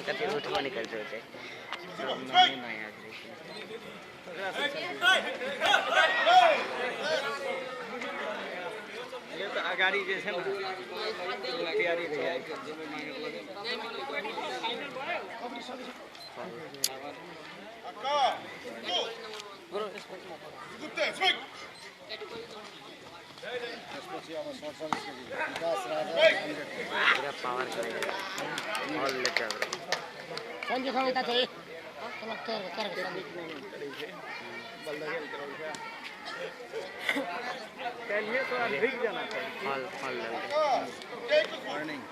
कति उठमा निकल्छ चाहिँ यो त अगाडि जे छ नि तयारी भइरहेको पुरा पावर गरेको हलले चाहिँ संजय खाऊ यता चाहिँ तलब तर संजय चलिए तो भीग जाना चाहिए हल हल मॉर्निंग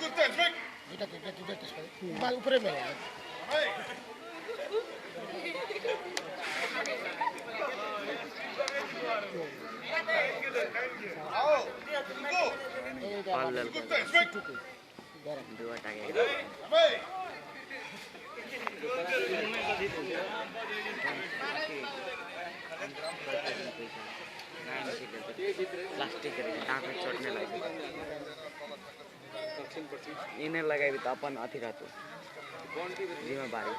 दुईटा त्यसको बाल उपरै भयो हल दुवा टाकेको प्लास्टिक टाँको चढ्ने लाग्यो यिनीहरू लगायो त अपन अति रातो जिम्मेवारी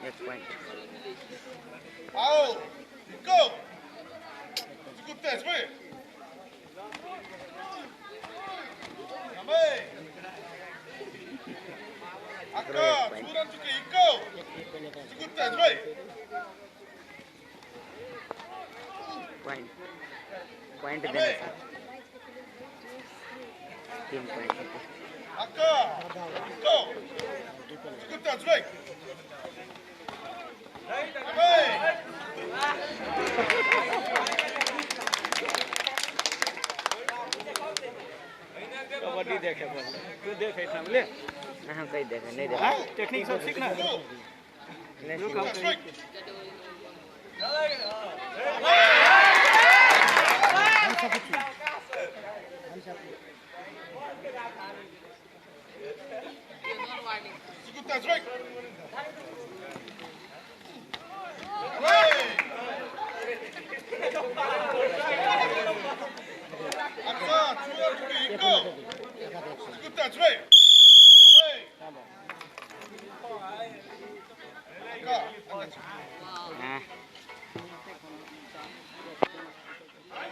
एक पॉइंट पॉइंट देना सर 3 पॉइंट कबड्डी देखे तू देखे सामने हाँ कहीं देखा नहीं देखा टेक्निक सब सीखना नहीं